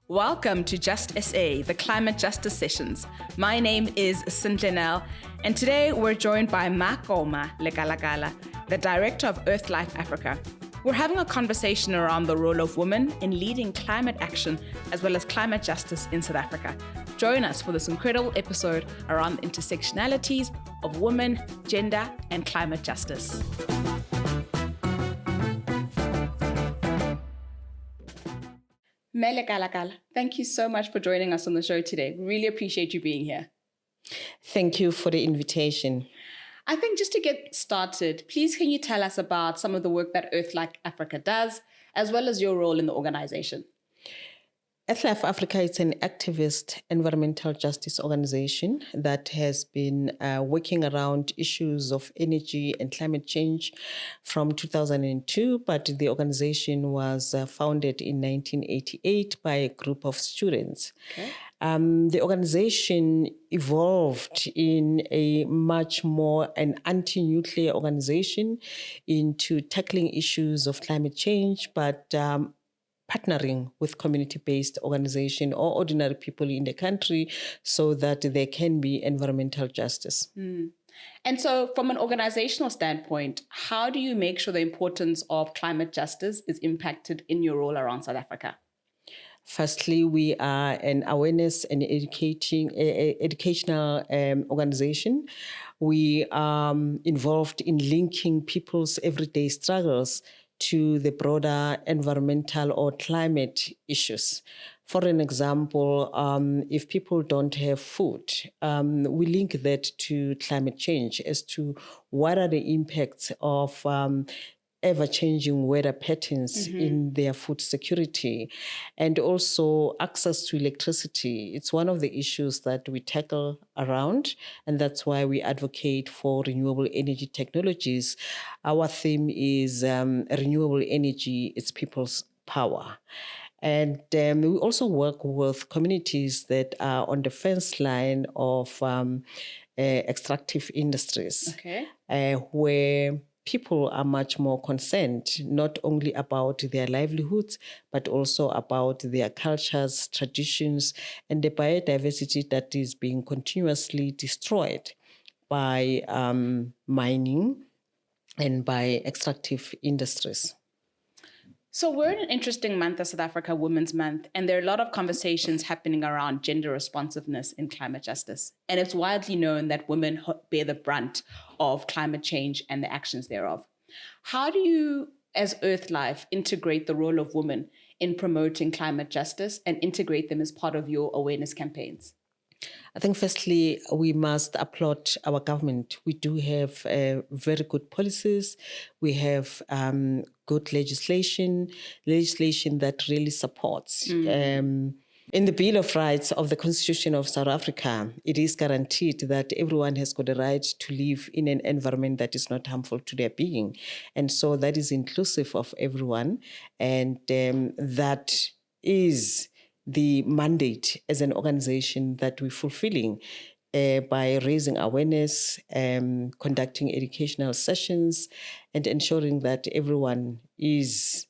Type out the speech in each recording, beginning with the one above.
Welcome to Just SA, the Climate Justice Sessions. My name is Sentle Nell, and today we're joined by Makoma Lekalakala, the Director of Earthlife Africa. We're having a conversation around the role of women in leading climate action as well as climate justice in South Africa. Join us for this incredible episode around the intersectionalities of women, gender, and climate justice. Lekalakala, thank you so much for joining us on the show today. We really appreciate you being here. Thank you for the invitation. I think just to get started, please can you tell us about some of the work that Earthlife Africa does, as well as your role in the organization? Earthlife Africa is an activist environmental justice organization that has been working around issues of energy and climate change from 2002, but the organization was founded in 1988 by a group of students. Okay. The organization evolved in a much more an anti-nuclear organization into tackling issues of climate change, but partnering with community-based organization or ordinary people in the country so that there can be environmental justice. And so from an organizational standpoint, how do you make sure the importance of climate justice is impacted in your role around South Africa? Firstly, we are an awareness and educational organization. We are involved in linking people's everyday struggles to the broader environmental or climate issues. For an example, if people don't have food, we link that to climate change as to what are the impacts of ever-changing weather patterns in their food security, and also access to electricity. It's one of the issues that we tackle around, and that's why we advocate for renewable energy technologies. Our theme is renewable energy, it's people's power. And we also work with communities that are on the fence line of extractive industries, where people are much more concerned, not only about their livelihoods, but also about their cultures, traditions, and the biodiversity that is being continuously destroyed by mining and by extractive industries. So we're in an interesting month as South Africa Women's Month, and there are a lot of conversations happening around gender responsiveness in climate justice. And it's widely known that women bear the brunt of climate change and the actions thereof. How do you, as Earthlife, integrate the role of women in promoting climate justice and integrate them as part of your awareness campaigns? I think firstly, we must applaud our government. We do have very good policies. We have good legislation that really supports. In the Bill of Rights of the Constitution of South Africa, it is guaranteed that everyone has got the right to live in an environment that is not harmful to their being. And so that is inclusive of everyone. And that is the mandate as an organization that we're fulfilling by raising awareness, conducting educational sessions, and ensuring that everyone has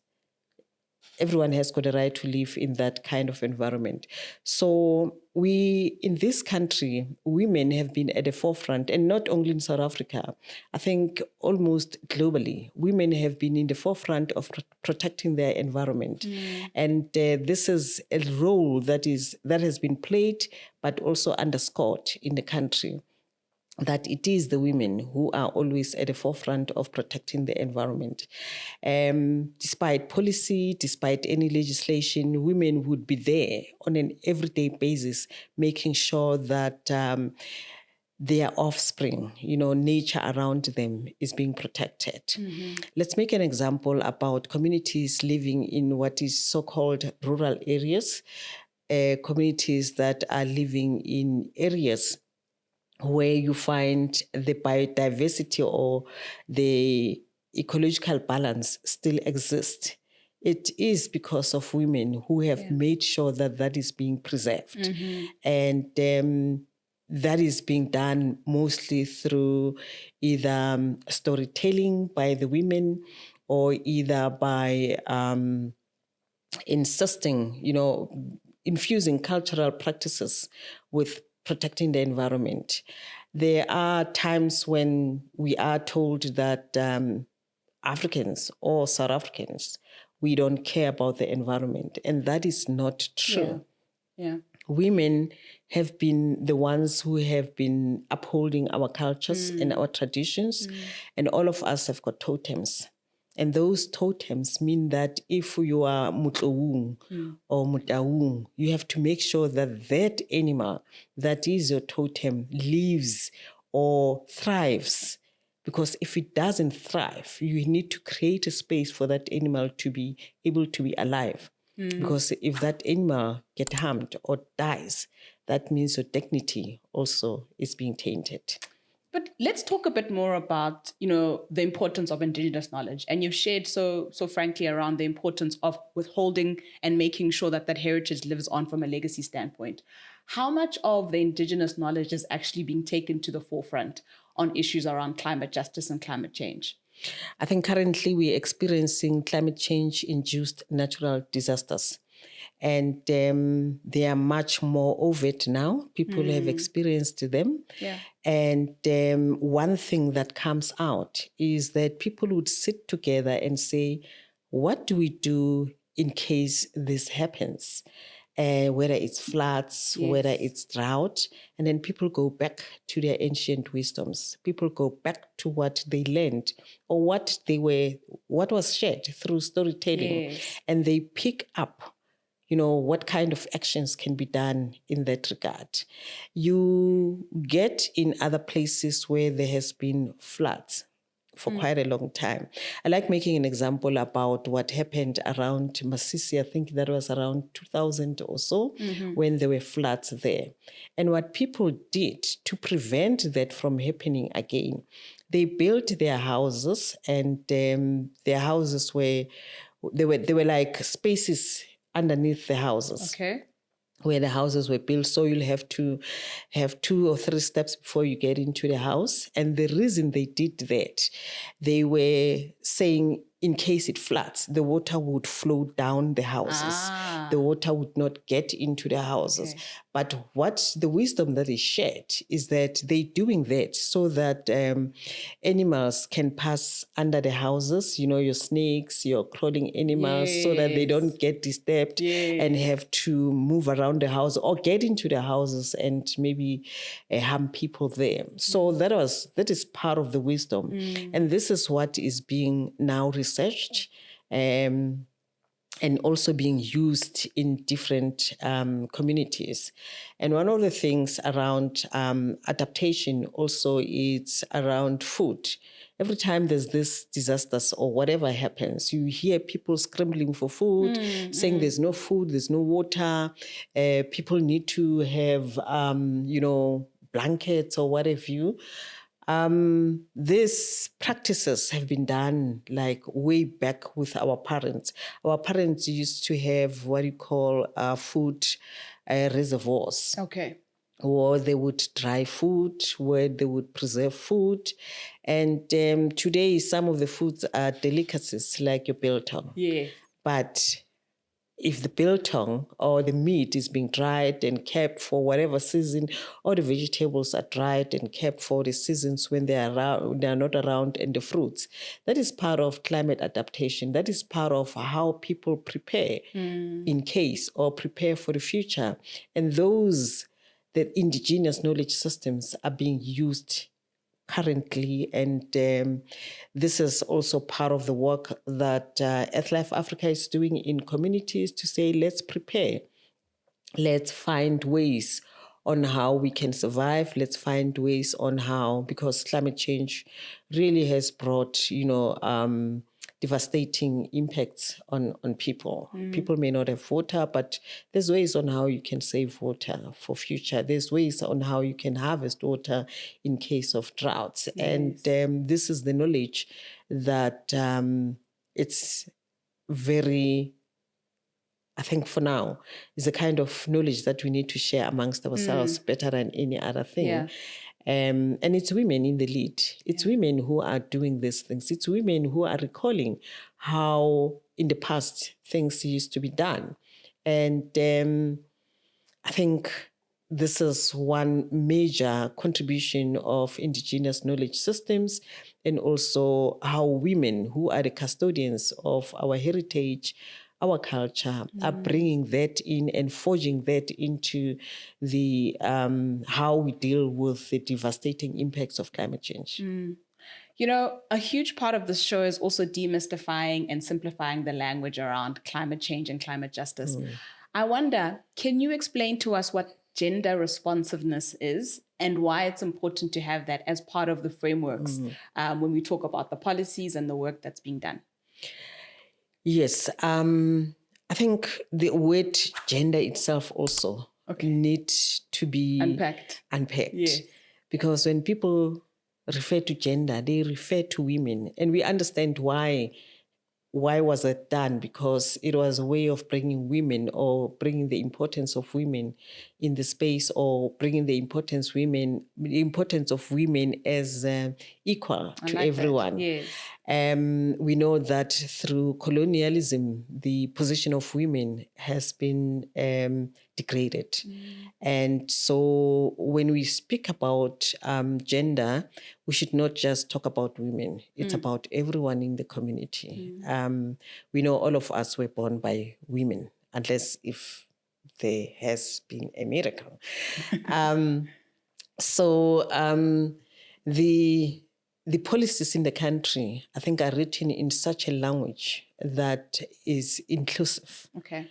got a right to live in that kind of environment. So we, in this country, women have been at the forefront, and not only in South Africa, I think almost globally, women have been in the forefront of protecting their environment. And this is a role that has been played, but also underscored in the country, that it is the women who are always at the forefront of protecting the environment. Despite policy, despite any legislation, women would be there on an everyday basis, making sure that their offspring, nature around them is being protected. Let's make an example about communities living in what is so-called rural areas, communities that are living in areas where you find the biodiversity or the ecological balance still exists. It is because of women who have made sure that that is being preserved. And that is being done mostly through either storytelling by the women or either by insisting, infusing cultural practices with protecting the environment. There are times when we are told that Africans or South Africans, we don't care about the environment, and that is not true. Yeah. Women have been the ones who have been upholding our cultures and our traditions, and all of us have got totems. And those totems mean that if you are Mutloung or Mutaung, you have to make sure that that animal that is your totem lives or thrives. Because if it doesn't thrive, you need to create a space for that animal to be able to be alive. Because if that animal gets harmed or dies, that means your dignity also is being tainted. But let's talk a bit more about, the importance of Indigenous knowledge. And you've shared so frankly around the importance of withholding and making sure that that heritage lives on from a legacy standpoint. How much of the Indigenous knowledge is actually being taken to the forefront on issues around climate justice and climate change? I think currently we're experiencing climate change-induced natural disasters. And there are much more of it now. People have experienced them. Yeah. And one thing that comes out is that people would sit together and say, what do we do in case this happens? Whether it's floods, whether it's drought, and then people go back to their ancient wisdoms. People go back to what they learned or what was shared through storytelling, and they pick up, what kind of actions can be done in that regard. You get in other places where there has been floods for quite a long time. I like making an example about what happened around Masisi. I think that was around 2000 or so, when there were floods there. And what people did to prevent that from happening again, they built their houses, and their houses they were like spaces underneath the houses. Okay. Where the houses were built. So you'll have to have 2 or 3 steps before you get into the house. And the reason they did that, they were saying in case it floods, the water would flow down the houses. The water would not get into the houses. Okay. But what the wisdom that is shared is that they're doing that so that animals can pass under the houses, your snakes, your crawling animals, so that they don't get disturbed and have to move around the house or get into the houses and maybe harm people there. So that is part of the wisdom. And this is what is being now researched and also being used in different communities. And one of the things around adaptation also is around food. Every time there's this disasters or whatever happens, you hear people scrambling for food, saying there's no food, there's no water. People need to have, blankets or what have you. These practices have been done like way back with our parents. Our parents used to have what you call food reservoirs. Okay. Or they would dry food, where they would preserve food. And today, some of the foods are delicacies like your biltong. Yeah. But if the biltong or the meat is being dried and kept for whatever season, or the vegetables are dried and kept for the seasons when they are not around, and the fruits, that is part of climate adaptation. That is part of how people prepare in case or prepare for the future. And the indigenous knowledge systems are being used currently, and this is also part of the work that Earthlife Africa is doing in communities to say, let's prepare, let's find ways on how we can survive, let's find ways on how, because climate change really has brought, devastating impacts on people. People may not have water, but there's ways on how you can save water for future. There's ways on how you can harvest water in case of droughts. Yes. And this is the knowledge that it's very, I think for now, is the kind of knowledge that we need to share amongst ourselves better than any other thing. Yeah. And it's women in the lead. It's women who are doing these things. It's women who are recalling how in the past things used to be done. And I think this is one major contribution of Indigenous knowledge systems, and also how women, who are the custodians of our heritage, our culture, are bringing that in and forging that into the how we deal with the devastating impacts of climate change. You know, a huge part of this show is also demystifying and simplifying the language around climate change and climate justice. I wonder, can you explain to us what gender responsiveness is and why it's important to have that as part of the frameworks when we talk about the policies and the work that's being done? Yes, I think the word gender itself also needs to be Unpacked. Yes. Because when people refer to gender, they refer to women, and we understand why. Why was that done? Because it was a way of bringing women, or bringing the importance of women in the space, or bringing the importance of women as equal to everyone. Yes. We know that through colonialism, the position of women has been degraded. And so when we speak about gender, we should not just talk about women. It's about everyone in the community. We know all of us were born by women, unless if there has been a miracle. The policies in the country, I think, are written in such a language that is inclusive. Okay.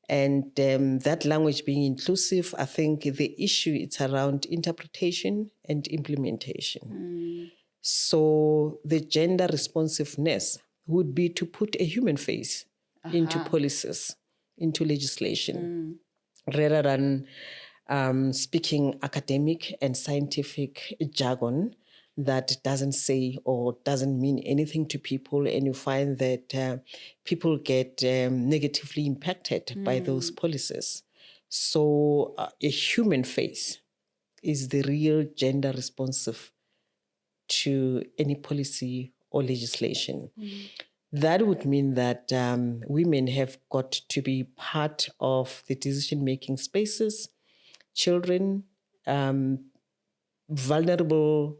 That language being inclusive, I think the issue is around interpretation and implementation. So the gender responsiveness would be to put a human face into policies, into legislation, rather than speaking academic and scientific jargon that doesn't say or doesn't mean anything to people, and you find that people get negatively impacted by those policies. So a human face is the real gender responsive to any policy or legislation. That would mean that women have got to be part of the decision-making spaces. Children, vulnerable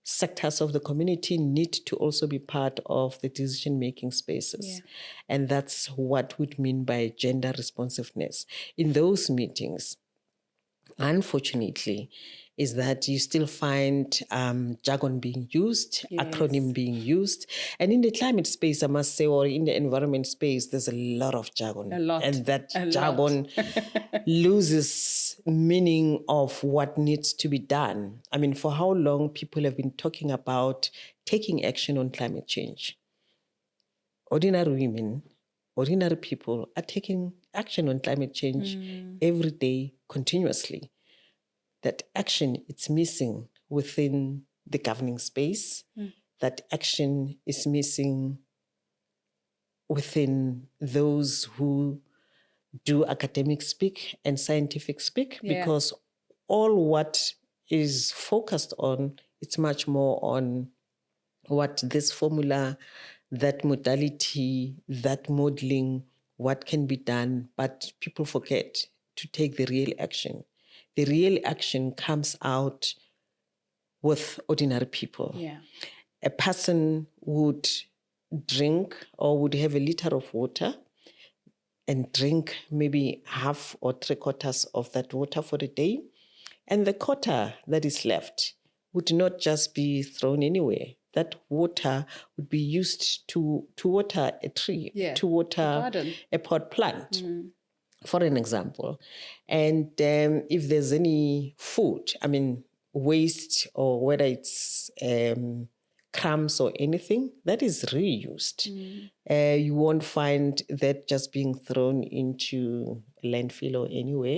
sectors of the community need to also be part of the decision-making spaces. And that's what would mean by gender responsiveness. In those meetings, unfortunately, is that you still find jargon being used, acronym being used. And in the climate space, I must say, or in the environment space, there's a lot of jargon. And that jargon loses meaning of what needs to be done. I mean, for how long people have been talking about taking action on climate change? Ordinary women, ordinary people are taking action on climate change every day, continuously. That action, it's missing within the governing space. That action is missing within those who do academic speak and scientific speak, because all what is focused on, it's much more on what this formula, that modality, that modeling, what can be done, but people forget to take the real action. The real action comes out with ordinary people. A person would drink or would have a liter of water and drink maybe half or 3/4 of that water for the day. And the quarter that is left would not just be thrown anywhere. That water would be used to water a tree, to water a pot plant, for an example. And if there's any food, I mean, waste, or whether it's crumbs or anything, that is reused. You won't find that just being thrown into a landfill or anywhere.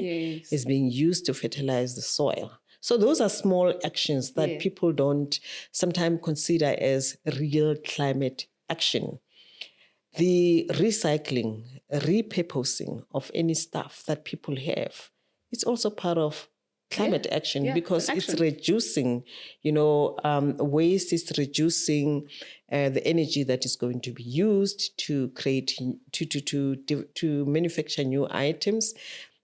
It's being used to fertilize the soil. So those are small actions that people don't sometimes consider as real climate action. The recycling, repurposing of any stuff that people have, it's also part of climate action, because it's reducing, waste, is reducing the energy that is going to be used to create, to manufacture new items.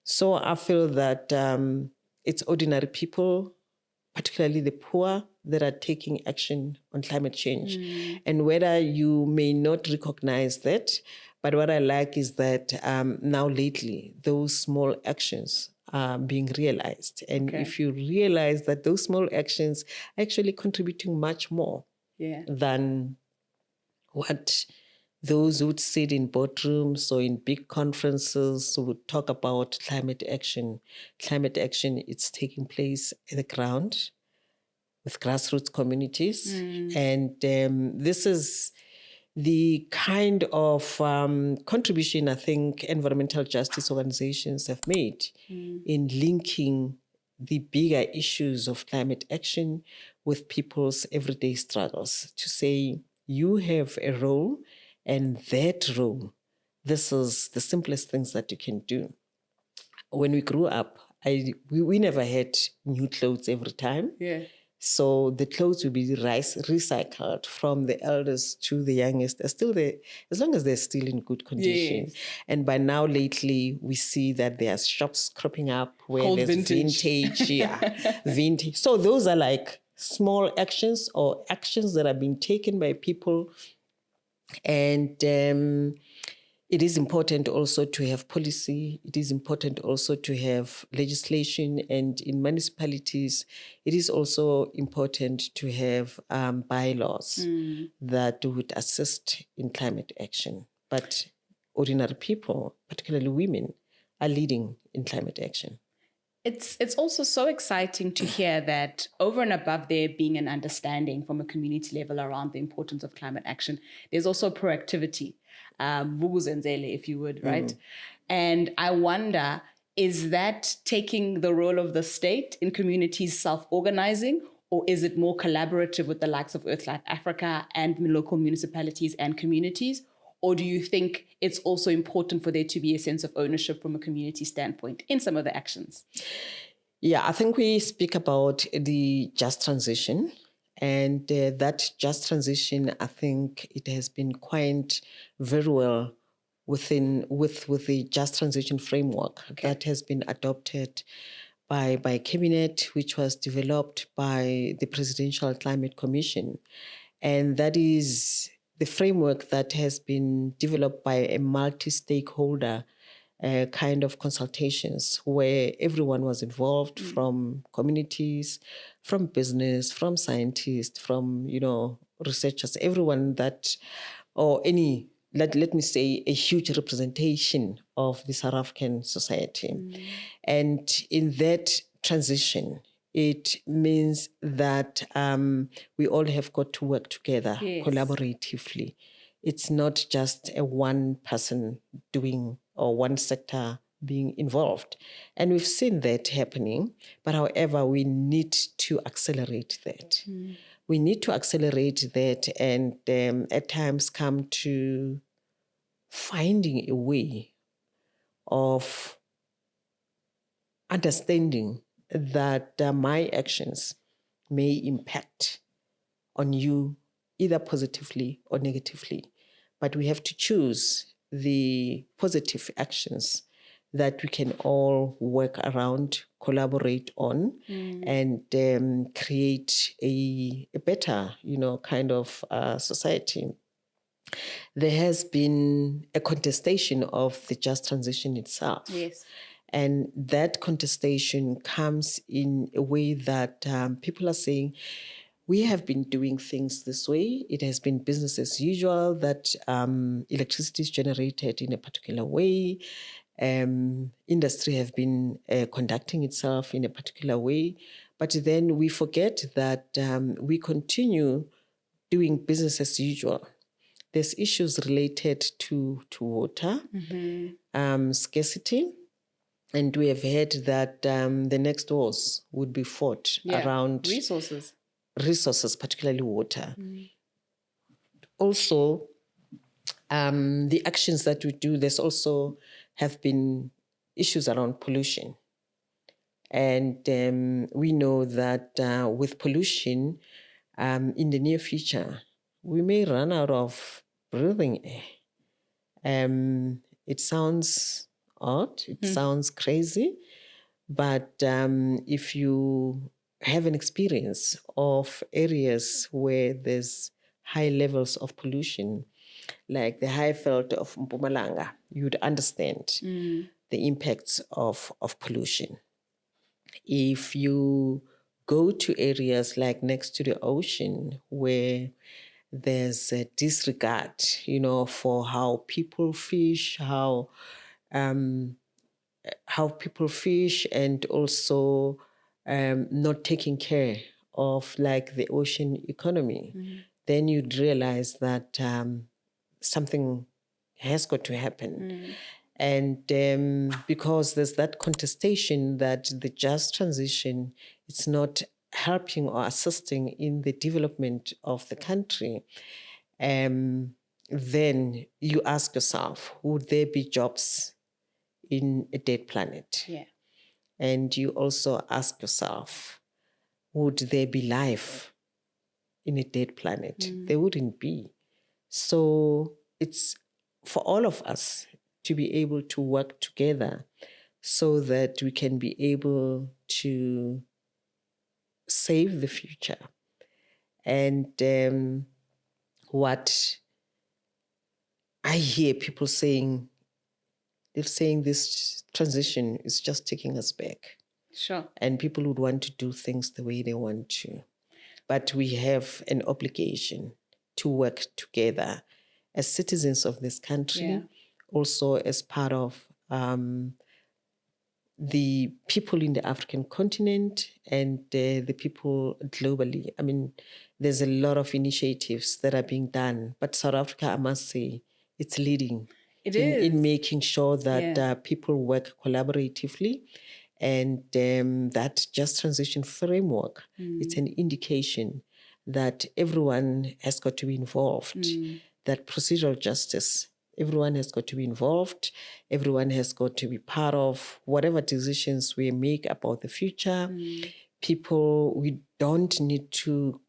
So I feel that it's ordinary people, particularly the poor, that are taking action on climate change. And whether you may not recognize that, but what I like is that now lately, those small actions are being realized. And if you realize that those small actions are actually contributing much more than what those would sit in boardrooms or in big conferences would talk about climate action. Climate action, it's taking place at the ground with grassroots communities. And this is the kind of contribution I think environmental justice organizations have made in linking the bigger issues of climate action with people's everyday struggles, to say you have a role, and that role, this is the simplest things that you can do. When we grew up, we never had new clothes every time. So the clothes will be recycled from the eldest to the youngest. They're still there, as long as they're still in good condition. And by now, lately, we see that there are shops cropping up where Called there's vintage. Vintage. So those are like small actions or actions that are being taken by people. And it is important also to have policy. It is important also to have legislation. And in municipalities, it is also important to have bylaws that would assist in climate action. But ordinary people, particularly women, are leading in climate action. It's also so exciting to hear that over and above there being an understanding from a community level around the importance of climate action, there's also proactivity, vuvuzenzele, if you would, right? And I wonder, is that taking the role of the state in communities self-organizing, or is it more collaborative with the likes of Earthlife Africa and local municipalities and communities? Or do you think it's also important for there to be a sense of ownership from a community standpoint in some of the actions? Yeah, I think we speak about the just transition. And that just transition, I think it has been quite very well with the just transition framework that has been adopted by Cabinet, which was developed by the Presidential Climate Commission. And that is the framework that has been developed by a multi-stakeholder kind of consultations where everyone was involved, from communities, from business, from scientists, from, researchers, everyone that, or any, let me say, a huge representation of the South African society. And in that transition, it means that we all have got to work together collaboratively. It's not just a one person doing or one sector being involved. And we've seen that happening, but however, we need to accelerate that. We need to accelerate that and at times come to finding a way of understanding that my actions may impact on you either positively or negatively. But we have to choose the positive actions that we can all work around, collaborate on, and create a better, kind of society. There has been a contestation of the just transition itself. And that contestation comes in a way that people are saying, we have been doing things this way. It has been business as usual, that electricity is generated in a particular way. Industry have been conducting itself in a particular way. But then we forget that we continue doing business as usual. There's issues related to water, scarcity. And we have heard that the next wars would be fought around resources, particularly water. Also, the actions that we do, there's also have been issues around pollution. And we know that with pollution, in the near future, we may run out of breathing air. It sounds odd. It sounds crazy. But if you have an experience of areas where there's high levels of pollution, like the high veld of Mpumalanga, you'd understand the impacts of pollution. If you go to areas like next to the ocean where there's a disregard, for how people fish, how people fish, and also not taking care of like the ocean economy, then you'd realize that something has got to happen. And because there's that contestation that the just transition, it's not helping or assisting in the development of the country, then you ask yourself, would there be jobs in a dead planet? Yeah. And you also ask yourself, would there be life in a dead planet? There wouldn't be. So it's for all of us to be able to work together so that we can be able to save the future. And what I hear people saying, they're saying this transition is just taking us back. Sure. And people would want to do things the way they want to. But we have an obligation to work together as citizens of this country, also as part of the people in the African continent and the people globally. I mean, there's a lot of initiatives that are being done, but South Africa, I must say, it's leading in making sure that people work collaboratively. And that just transition framework, it's an indication that everyone has got to be involved, that procedural justice, everyone has got to be involved, everyone has got to be part of whatever decisions we make about the future. People, we don't need to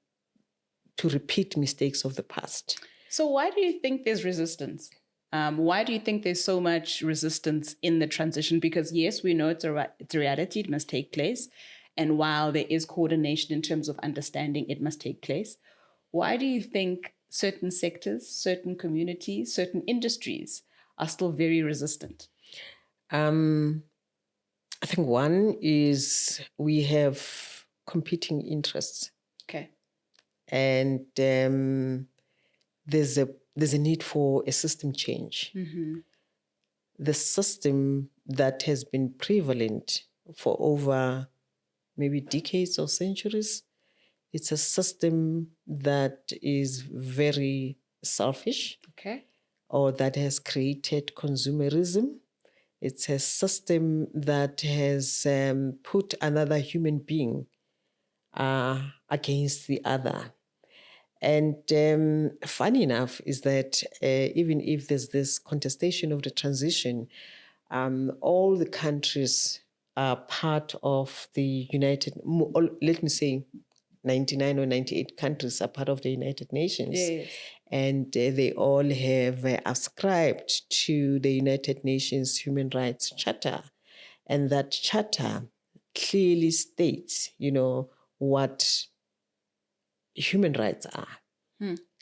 repeat mistakes of the past. So why do you think there's resistance? Why do you think there's so much resistance in the transition? Because yes, we know it's a reality, it must take place. And while there is coordination in terms of understanding, it must take place. Why do you think certain sectors, certain communities, certain industries are still very resistant? I think one is we have competing interests. Okay. And there's a need for a system change. The system that has been prevalent for over maybe decades or centuries, it's a system that is very selfish, or that has created consumerism. It's a system that has put another human being against the other. And funny enough is that even if there's this contestation of the transition, all the countries are part of the let me say 99 or 98 countries are part of the United Nations. Yes. And they all have ascribed to the United Nations Human Rights Charter. And that charter clearly states, what human rights are,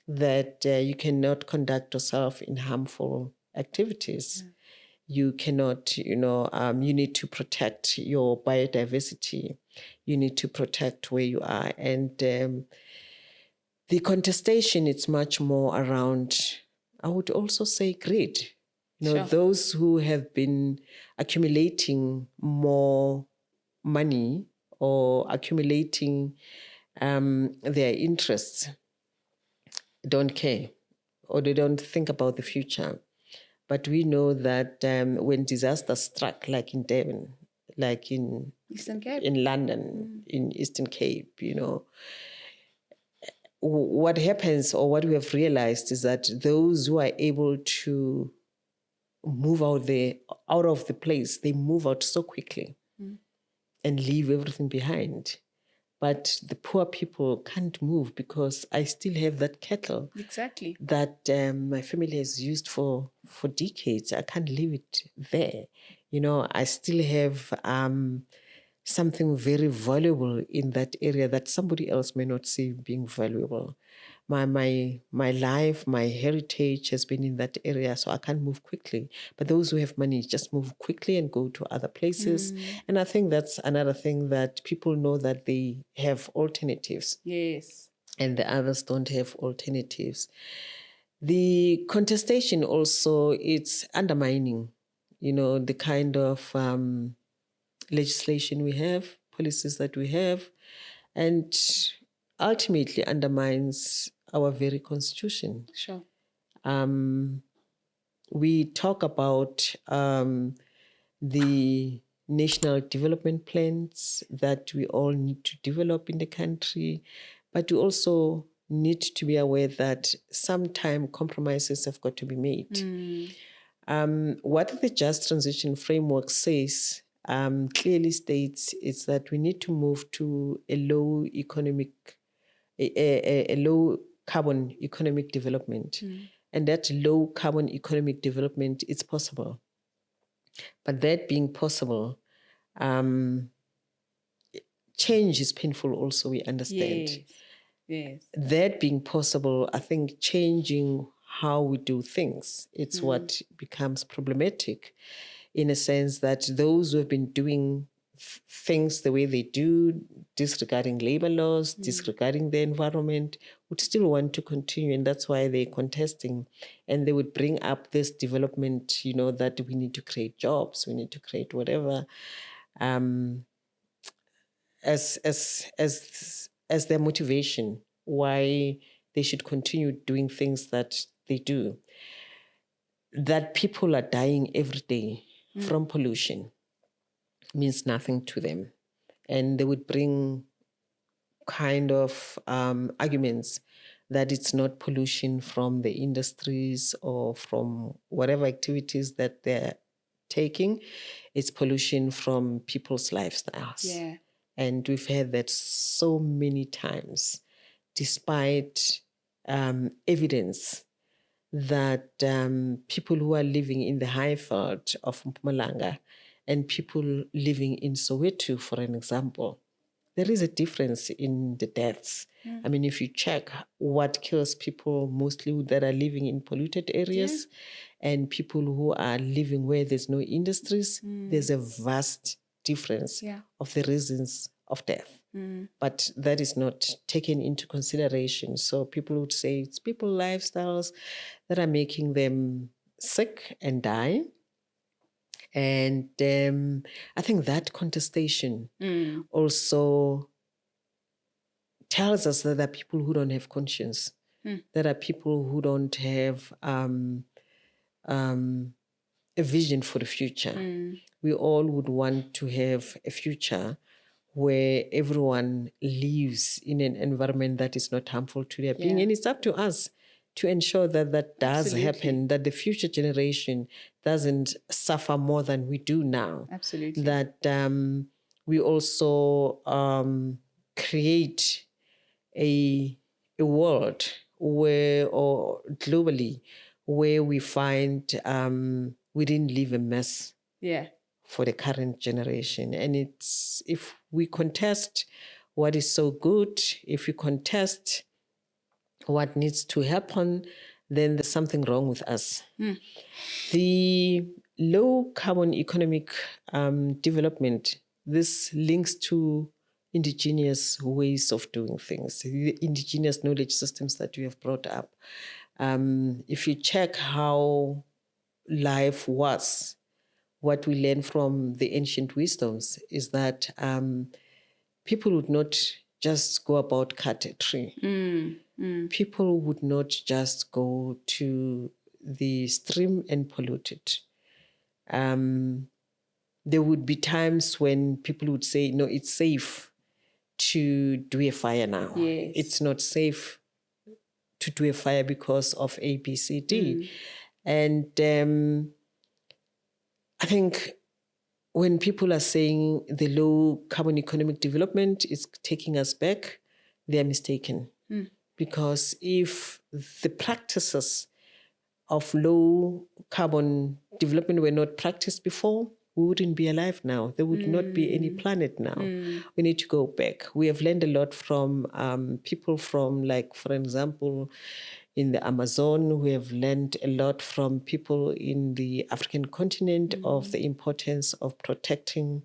that you cannot conduct yourself in harmful activities. You cannot, you need to protect your biodiversity. You need to protect where you are. And the contestation, it's much more around, I would also say, greed. Those who have been accumulating more money or accumulating their interests don't care, or they don't think about the future. But we know that when disaster struck, like in Devon, like in Eastern Cape, in London, in Eastern Cape, what happens, or what we have realized, is that those who are able to move out of the place, they move out so quickly and leave everything behind. But the poor people can't move because I still have that cattle. Exactly. That my family has used for decades. I can't leave it there. I still have something very valuable in that area that somebody else may not see being valuable. My life, my heritage has been in that area, so I can't move quickly. But those who have money just move quickly and go to other places. And I think that's another thing, that people know that they have alternatives. Yes. And the others don't have alternatives. The contestation also, it's undermining, the kind of legislation we have, policies that we have, and ultimately undermines our very constitution. Sure. We talk about the national development plans that we all need to develop in the country, but we also need to be aware that sometime compromises have got to be made. What the Just Transition Framework says, clearly states, is that we need to move to a low carbon economic development. And that low carbon economic development is possible. But that being possible, change is painful also, we understand. Yes. That being possible, I think changing how we do things, it's what becomes problematic, in a sense that those who have been doing things the way they do, disregarding labor laws, disregarding the environment, would still want to continue. And that's why they're contesting. And they would bring up this development, that we need to create jobs, we need to create whatever, as their motivation, why they should continue doing things that they do. That people are dying every day from pollution means nothing to them. And they would bring kind of arguments that it's not pollution from the industries or from whatever activities that they're taking, it's pollution from people's lifestyles. Yeah. And we've heard that so many times, despite evidence that people who are living in the high veld of Mpumalanga and people living in Soweto, for an example, there is a difference in the deaths. I mean, if you check what kills people mostly that are living in polluted areas and people who are living where there's no industries, there's a vast difference of the reasons of death. But that is not taken into consideration. So people would say it's people's lifestyles that are making them sick and die. And I think that contestation also tells us that there are people who don't have conscience. There are people who don't have a vision for the future. We all would want to have a future where everyone lives in an environment that is not harmful to their being. And it's up to us to ensure that that does happen, that the future generation doesn't suffer more than we do now. Absolutely. That we also create a world where, or globally, where we find we didn't leave a mess for the current generation. And it's, if we contest what is so good, if we contest what needs to happen, then there's something wrong with us. The low carbon economic development, this links to indigenous ways of doing things, the indigenous knowledge systems that we have brought up. If you check how life was, what we learn from the ancient wisdoms is that people would not just go about cut a tree. People would not just go to the stream and pollute it. There would be times when people would say, no, it's safe to do a fire now. Yes. It's not safe to do a fire because of A, B, C, D. And I think when people are saying the low carbon economic development is taking us back, they are mistaken. Because if the practices of low carbon development were not practiced before, we wouldn't be alive now. There would not be any planet now. We need to go back. We have learned a lot from people from, like, for example, in the Amazon. We have learned a lot from people in the African continent of the importance of protecting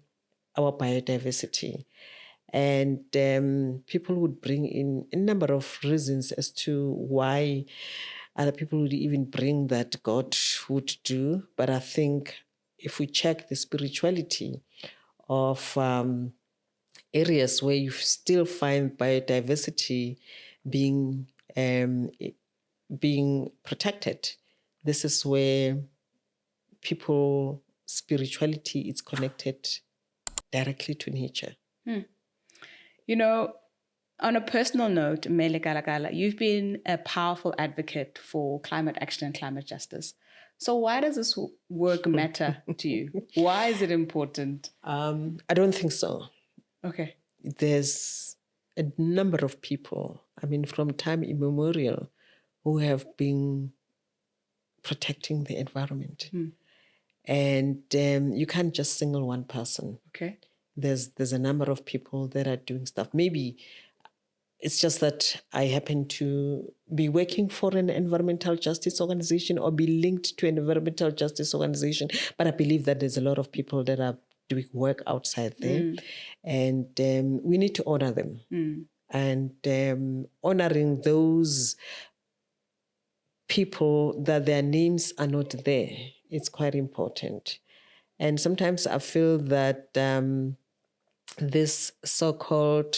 our biodiversity. And people would bring in a number of reasons as to why other people would even bring that God would do. But I think if we check the spirituality of areas where you still find biodiversity being protected, this is where people spirituality is connected directly to nature. You know, on a personal note, Lekalakala, you've been a powerful advocate for climate action and climate justice. So why does this work matter to you? Why is it important? I don't think so. Okay. There's a number of people, I mean, from time immemorial, who have been protecting the environment. And you can't just single one person. Okay. There's a number of people that are doing stuff. Maybe it's just that I happen to be working for an environmental justice organization or be linked to an environmental justice organization, but I believe that there's a lot of people that are doing work outside there, and we need to honor them. And honoring those people that their names are not there, it's quite important. And sometimes I feel that this so-called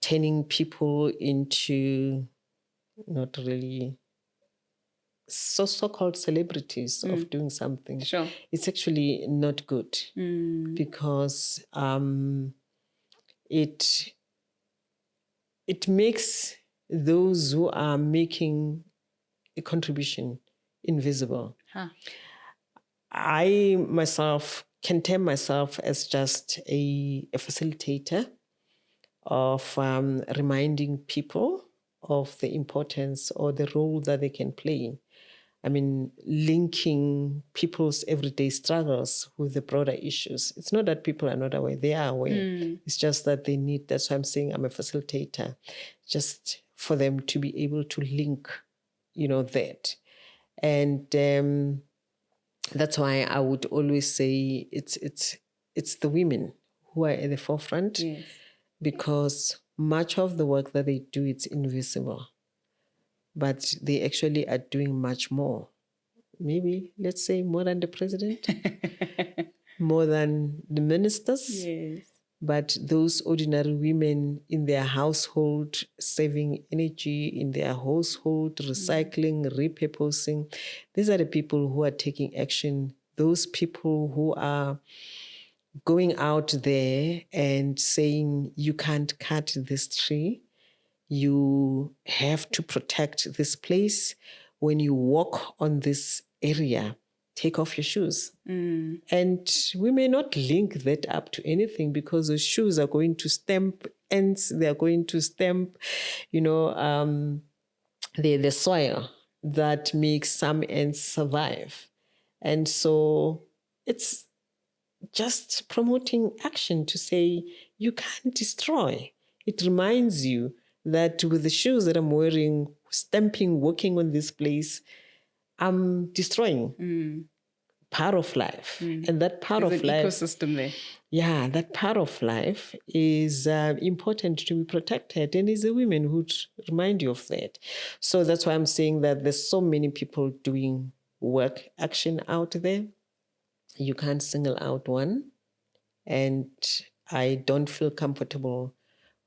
turning people into not really so-called celebrities of doing something, Sure. it's actually not good, because it makes those who are making a contribution invisible. I myself can term myself as just a facilitator of reminding people of the importance or the role that they can play. I mean, linking people's everyday struggles with the broader issues. It's not that people are not aware, they are aware. It's just that they need, that's why I'm saying I'm a facilitator, just for them to be able to link, that. And that's why I would always say it's the women who are at the forefront, because much of the work that they do, it's invisible. But they actually are doing much more. Maybe, let's say, more than the president, more than the ministers. Yes. But those ordinary women in their household, saving energy in their household, recycling, repurposing, these are the people who are taking action. Those people who are going out there and saying, you can't cut this tree. You have to protect this place. When you walk on this area, take off your shoes. And we may not link that up to anything, because the shoes are going to stamp ants. They are going to stamp, the soil that makes some ants survive. And so it's just promoting action to say, you can't destroy. It reminds you that with the shoes that I'm wearing, stamping, working on this place, I'm destroying part of life. And that part There's of an life... ecosystem there. Yeah, that part of life is important to be protected. And it's the women who remind you of that. So that's why I'm saying that there's so many people doing work, action out there. You can't single out one. And I don't feel comfortable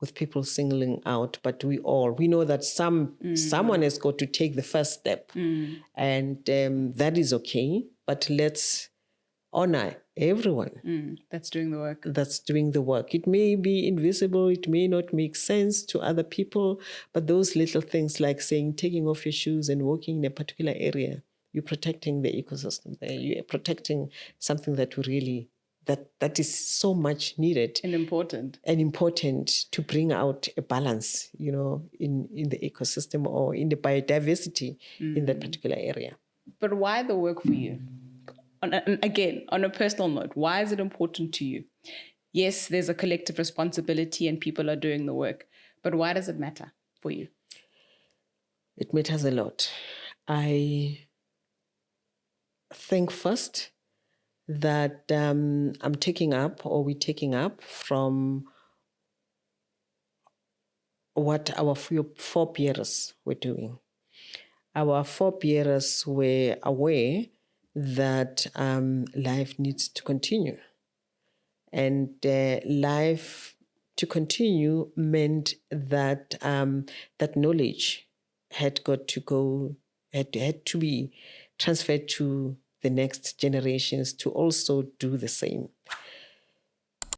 with people singling out, but we know that someone has got to take the first step, and that is okay. But let's honor everyone that's doing the work. That's doing the work. It may be invisible, it may not make sense to other people, but those little things like saying, taking off your shoes and walking in a particular area, you're protecting the ecosystem there. You're protecting something that we really that is so much needed and important to bring out a balance, in the ecosystem or in the biodiversity in that particular area. But why the work for you? again, on a personal note, why is it important to you? Yes, there's a collective responsibility and people are doing the work, but why does it matter for you? It matters a lot. I think first that we're taking up from what our forebears were doing. Our forebears were aware that life needs to continue. And life to continue meant that that knowledge had to be transferred to the next generations to also do the same.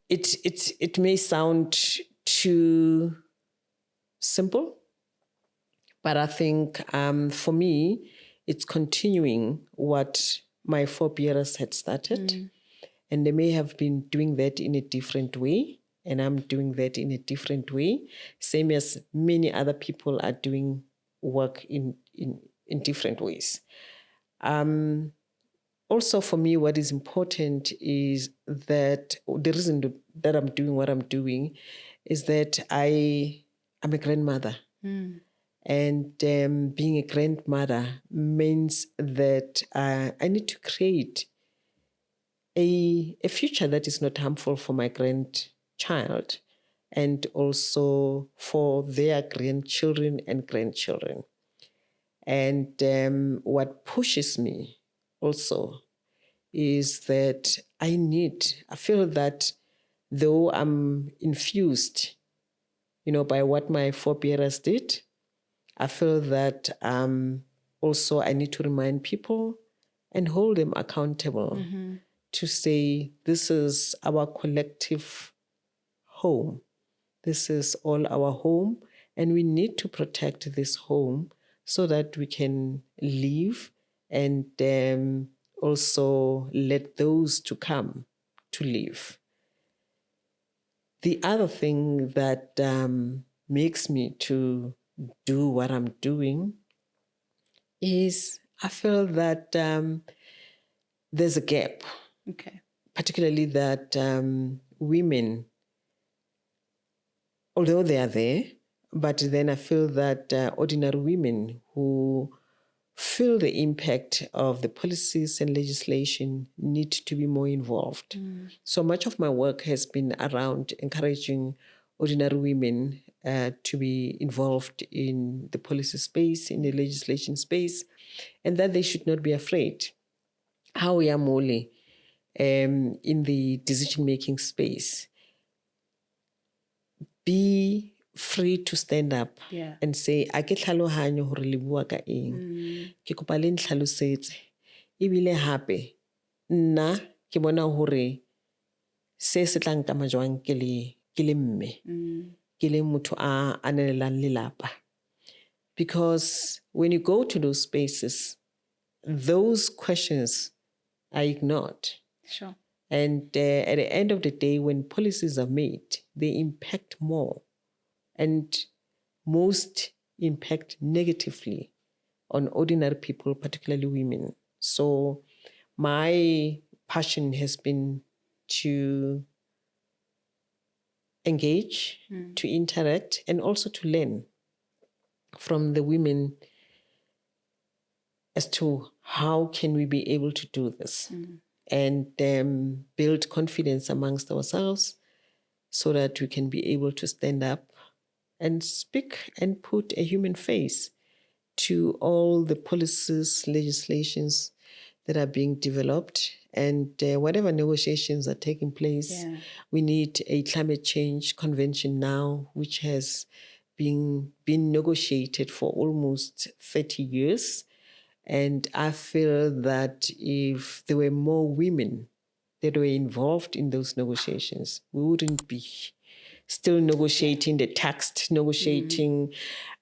It may sound too simple, but I think for me, it's continuing what my forebears had started. And they may have been doing that in a different way, and I'm doing that in a different way, same as many other people are doing work in different ways. Also, for me, what is important is that the reason that I'm doing what I'm doing is that I'm a grandmother. And being a grandmother means that I need to create a future that is not harmful for my grandchild and also for their grandchildren and grandchildren. And what pushes me also is that I feel that though I'm infused, by what my forebears did, I feel that also I need to remind people and hold them accountable to say, this is our collective home. This is all our home, and we need to protect this home so that we can live and also let those to come to live. The other thing that makes me to do what I'm doing is I feel that there's a gap. Okay. Particularly that women, although they are there, but then I feel that ordinary women who feel the impact of the policies and legislation need to be more involved. So much of my work has been around encouraging ordinary women to be involved in the policy space, in the legislation space, and that they should not be afraid. How we are Mole in the decision-making space, be free to stand up and say, a ke tlhaloganyo gore le bua ka eng, ke kopa le ntlhalosetse, ebile hape nna ke bona gore se se tla nkama jwang ke le mme, ke le motho a anelang lelapa. Because when you go to those spaces, those questions are ignored. Sure. And at the end of the day, when policies are made, they impact more, and most impact negatively on ordinary people, particularly women. So my passion has been to engage, to interact, and also to learn from the women as to how can we be able to do this and build confidence amongst ourselves so that we can be able to stand up and speak and put a human face to all the policies, legislations that are being developed, and whatever negotiations are taking place. We need a climate change convention now, which has been negotiated for almost 30 years. And I feel that if there were more women that were involved in those negotiations, we wouldn't be still negotiating the text, negotiating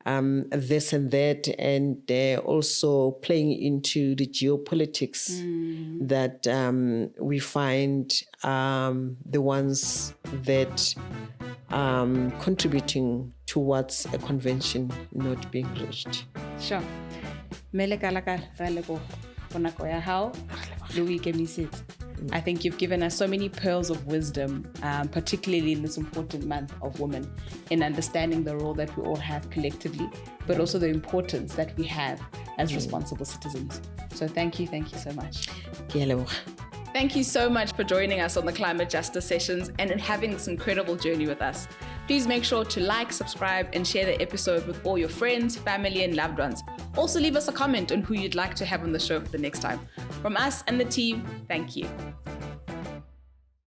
this and that, and also playing into the geopolitics that we find the ones that contributing towards a convention not being reached. Sure. Lekalakala. for nako ya hao le o ikemisetsa. I think you've given us so many pearls of wisdom, particularly in this important month of women, in understanding the role that we all have collectively, but also the importance that we have as responsible citizens. So thank you so much. Thank you so much for joining us on the Climate Justice Sessions and in having this incredible journey with us. Please make sure to like, subscribe, and share the episode with all your friends, family, and loved ones. Also, leave us a comment on who you'd like to have on the show for the next time. From us and the team, thank you.